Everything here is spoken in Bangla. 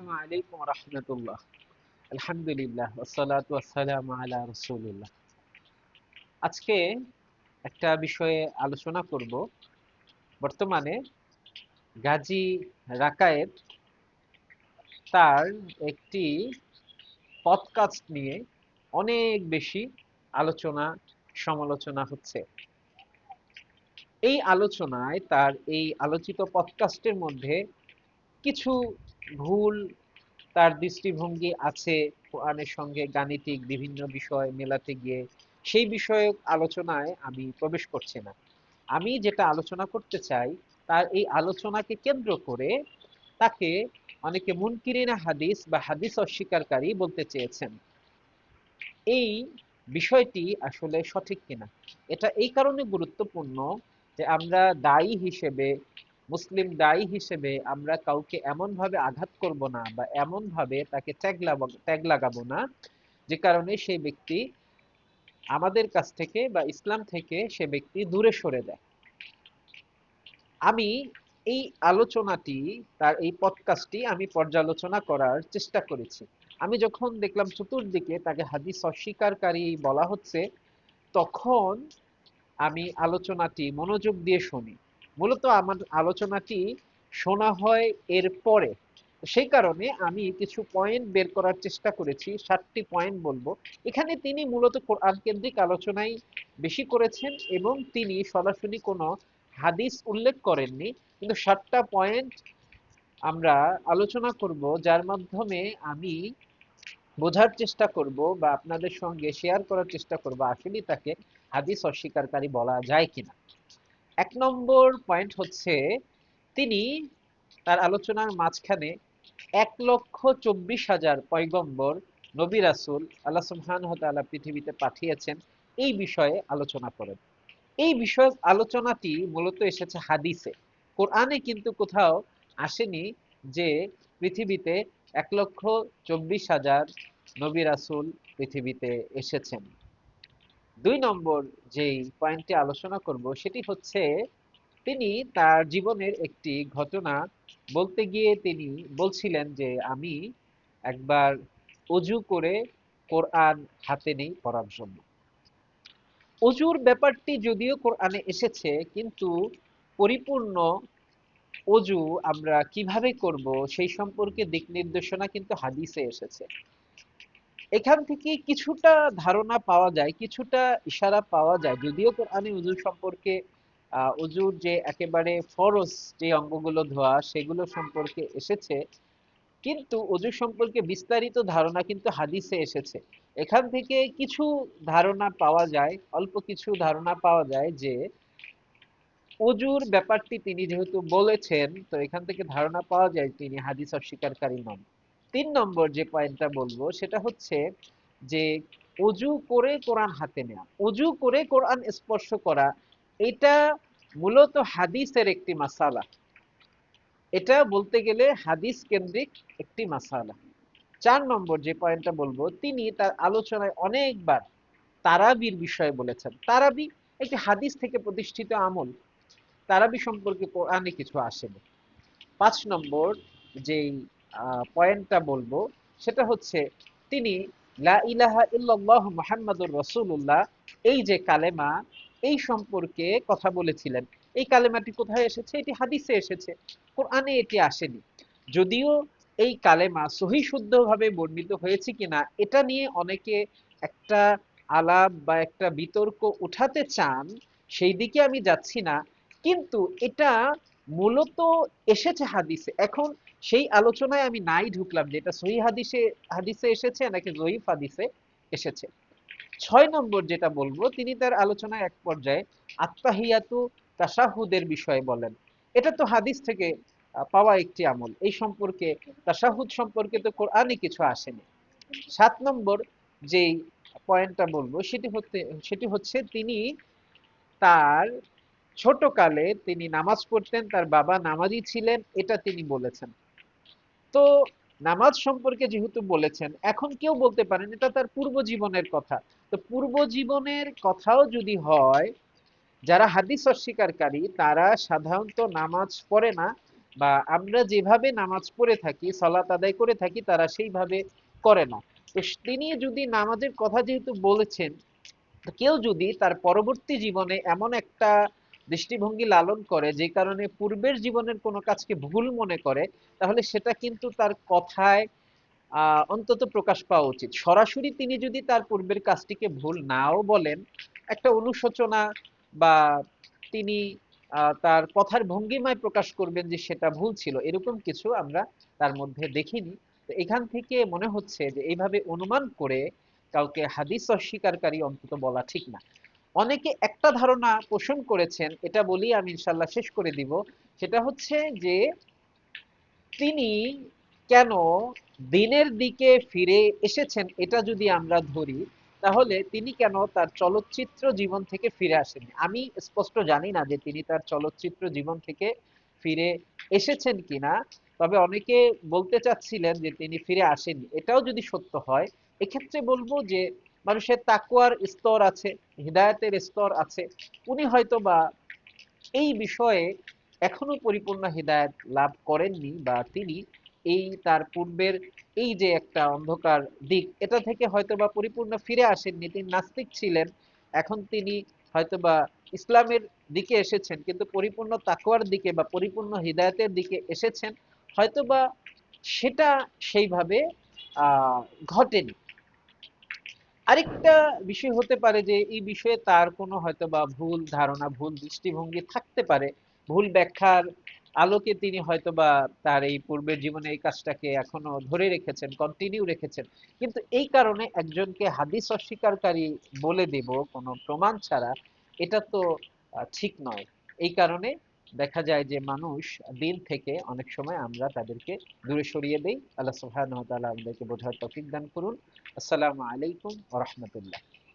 আসসালামু আলাইকুম রহমতুল্লাহ। আলহামদুলিল্লাহ ওয়াসসালাতু ওয়াসসালামু আলা রাসূলিল্লাহ। আজকে একটা বিষয়ে আলোচনা করব। বর্তমানে গাজী রাকায়েত তার একটি পডকাস্ট নিয়ে অনেক বেশি আলোচনা সমালোচনা হচ্ছে। এই আলোচনায় তার এই আলোচিত পডকাস্টের মধ্যে কিছু ভুল তার দৃষ্টিভঙ্গি আছে কোরআনের সঙ্গে গাণিতিক বিভিন্ন বিষয় মেলাতে গিয়ে। সেই বিষয়ক আলোচনায় আমি প্রবেশ করছি না। আমি যেটা আলোচনা করতে চাই তার এই আলোচনাকে কেন্দ্র করে তাকে অনেকে মুনকিরিনা হাদিস বা হাদিস অস্বীকারী বলতে চেয়েছেন। এই বিষয়টি আসলে সঠিক কিনা, এটা এই কারণে গুরুত্বপূর্ণ যে আমরা দায়ী হিসেবে, মুসলিম দায়ী হিসেবে আমরা কাউকে এমনভাবে আঘাত করব না বা এমনভাবে তাকে ট্যাগ লাগাবো না যে কারণে সেই ব্যক্তি আমাদের কাছ থেকে বা ইসলাম থেকে সে ব্যক্তি দূরে সরে যায়। আমি এই আলোচনাটি, তার এই পডকাস্টটি আমি পর্যালোচনা করার চেষ্টা করেছি। আমি যখন দেখলাম চতুর্দিকে তাকে হাদিস অস্বীকারী বলা হচ্ছে, তখন আমি আলোচনাটি মনোযোগ দিয়ে শুনি। মূলত আমার আলোচনাটি শোনা হয় এর পরে। সেই কারণে আমি কিছু পয়েন্ট বের করার চেষ্টা করেছি, 7টি পয়েন্ট বলবো। এখানে তিনি মূলত কোরআন কেন্দ্রিক আলোচনাই বেশি করেছেন এবং তিনি সরাসরি কোনো হাদিস উল্লেখ করেননি, কিন্তু 7টা পয়েন্ট আমরা আলোচনা করব, যার মাধ্যমে আমি বোঝার চেষ্টা করব বা আপনাদের সঙ্গে শেয়ার করার চেষ্টা করব আসলে তাকে হাদিস অস্বীকারী বলা যায় কিনা। 1 নম্বর পয়েন্ট হচ্ছে, তিনি তার আলোচনার মাঝখানে 1,24,000 পয়গম্বর নবী রাসূল আল্লাহ সুবহানাহু ওয়া তাআলা পৃথিবীতে পাঠিয়েছেন এই বিষয়ে আলোচনা করেন। এই বিষয়ক আলোচনাটি মূলত এসেছে হাদিসে, কোরআনে কিন্তু কোথাও আসেনি যে পৃথিবীতে 1,24,000 নবী রাসূল পৃথিবীতে এসেছেন। 2 নম্বর যেই পয়েন্টটি আলোচনা করব সেটি হচ্ছে, তিনি তার জীবনের একটি ঘটনা বলতে গিয়ে তিনি বলছিলেন যে আমি একবার অজু করে কোরআন হাতে নেই পড়ার জন্য। অজুর ব্যাপারটি যদিও কোরআনে এসেছে, কিন্তু পরিপূর্ণ অজু আমরা কিভাবে করব সেই সম্পর্কে দিক নির্দেশনা কিন্তু হাদিসে এসেছে। এখান থেকে কিছুটা ধারণা পাওয়া যায়, কিছুটা ইশারা পাওয়া যায়, যদিও কোরআনে উযু সম্পর্কে উযুর যে একেবারে ফরজ যে অঙ্গগুলো ধোয়া সেগুলো সম্পর্কে এসেছে, কিন্তু উযু সম্পর্কে বিস্তারিত ধারণা কিন্তু হাদিসে এসেছে। এখান থেকে কিছু ধারণা পাওয়া যায়, অল্প কিছু ধারণা পাওয়া যায় যে উযুর ব্যাপারটি তিনি যেহেতু বলেছেন, তো এখান থেকে ধারণা পাওয়া যায় তিনি হাদিস অস্বীকারী নন। 3 নম্বর যে পয়েন্টটা বলবো সেটা হচ্ছে যে অজু করে কোরআন হাতে নেওয়া, অজু করে কোরআন স্পর্শ করা, এটা মূলত হাদিসের একটি মাসালা। এটা বলতে গেলে হাদিস কেন্দ্রিক একটি মাসালা। 4 নম্বর যে পয়েন্টটা বলবো, তিনি তার আলোচনায় অনেকবার তারাবির বিষয়ে বলেছেন। তারাবি একটি হাদিস থেকে প্রতিষ্ঠিত আমল, তারাবি সম্পর্কে কোরআনে কিছু আসেনি। 5 নম্বর যেই পয়েন্টটা বলবো সেটা হচ্ছে, তিনি লা ইলাহা ইল্লাল্লাহ মুহাম্মাদুর রাসূলুল্লাহ এই যে কালেমা, এই সম্পর্কে কথা বলেছিলেন। এই কালেমাটি কোথায় এসেছে? এটি হাদিসে এসেছে, কোরআনে এটি আসেনি। যদিও এই কালেমা সহি শুদ্ধভাবে বর্ণিত হয়েছে কিনা এটা নিয়ে অনেকে একটা আলাপ বা একটা বিতর্ক উঠাতে চান, সেই দিকে আমি যাচ্ছি না, কিন্তু এটা মূলত এসেছে হাদিসে। এখন সেই আলোচনায় আমি নাই ঢুকলাম যে এটা সহি হাদিসে হাদিসে এসেছে নাকি জয়ীফ হাদিসে এসেছে। 6 নম্বর যেটা বলবো, তিনি তার আলোচনায় এক পর্যায়ে আত্তাহিয়াতু তাশাহুদের বিষয়ে বলেন। এটা তো হাদিস থেকে পাওয়া একটি আমল, এই সম্পর্কে তাশাহুদ সম্পর্কে তো কোরআনে কিছু আসেনি। 7 নম্বর যেই পয়েন্টটা বলবো সেটি হচ্ছে তিনি তার ছোটকালে তিনি নামাজ পড়তেন, তার বাবা নামাজি ছিলেন, এটা তিনি বলেছেন। তো নামাজ সম্পর্কে যেহেতু বলেছেন, এখন কেউ বলতে পারেন এটা তার পূর্ব জীবনের কথা। তো পূর্ব জীবনের কথাও যদি হয়, যারা হাদিস অস্বীকারী তারা সাধারণত নামাজ পড়ে না, বা আমরা যেভাবে নামাজ পড়ে থাকি, সালাত আদায় করে থাকি, তারা সেইভাবে করে না। তো তিনি যদি নামাজের কথা যেহেতু বলেছেন, তো কেউ যদি তার পরবর্তী জীবনে এমন একটা দৃষ্টিভঙ্গি লালন করে যে কারণে পূর্বের জীবনের কোনো কাজকে ভুল মনে করে, তাহলে সেটা কিন্তু তার কথায় অন্তত প্রকাশ পাওয়া উচিত। সরাসরি তিনি যদি তার পূর্বের কাজটিকে ভুল নাও বলেন, একটা অনুশোচনা বা তিনি তার কথার ভঙ্গিমায় প্রকাশ করবেন যে সেটা ভুল ছিল, এরকম কিছু আমরা তার মধ্যে দেখিনি। তো এখান থেকে মনে হচ্ছে যে এইভাবে অনুমান করে কাউকে হাদিস অস্বীকারী অন্তত বলা ঠিক না। অনেকে একটা ধারণা পোষণ করেছেন, এটা বলি আমি ইনশাল্লাহ শেষ করে দিব। সেটা হচ্ছে যে তিনি কেন দিনের দিকে ফিরে এসেছেন, এটা যদি আমরা ধরি, তাহলে তিনি কেন তার চলচ্চিত্র জীবন থেকে ফিরে আসেননি। আমি স্পষ্ট জানি না যে তিনি তার চলচ্চিত্র জীবন থেকে ফিরে এসেছেন কিনা, তবে অনেকে বলতে চাচ্ছিলেন যে তিনি ফিরে আসেননি। এটাও যদি সত্য হয়, এক্ষেত্রে বলবো যে মানুষের তাকওয়ার স্তর আছে, হিদায়াতের স্তর আছে। উনি হয়তো বা এই বিষয়ে এখনো পরিপূর্ণ হিদায়াত লাভ করেননি, বা তিনি এই তার পূর্বের এই যে একটা অন্ধকার দিক, এটা থেকে হয়তোবা পরিপূর্ণ ফিরে আসেননি। তিনি নাস্তিক ছিলেন, এখন তিনি হয়তোবা ইসলামের দিকে এসেছেন, কিন্তু পরিপূর্ণ তাকওয়ার দিকে বা পরিপূর্ণ হিদায়াতের দিকে এসেছেন হয়তোবা সেটা সেইভাবে আহ ঘটেনি। আরেকটা বিষয় হতে পারে যে এই বিষয়ে তার কোনো হয়তোবা ভুল ধারণা, ভুল দৃষ্টিভঙ্গি থাকতে পারে। ভুল ব্যাখ্যার আলোকে তিনি হয়তোবা তার এই পূর্বের জীবনে এই কাজটাকে এখনো ধরে রেখেছেন, কন্টিনিউ রেখেছেন। কিন্তু এই কারণে একজনকে হাদিস অস্বীকারী বলে দেব কোনো প্রমাণ ছাড়া, এটা তো ঠিক নয়। এই কারণে দেখা যায় যে মানুষ দিন থেকে অনেক সময় আমরা তাদেরকে দূরে সরিয়ে দেই। আল্লাহ সুবহানাহু ওয়া তাআলা আমাদেরকে বোঝার তৌফিক দান করুন। আসসালামু আলাইকুম ওয়া রাহমাতুল্লাহ।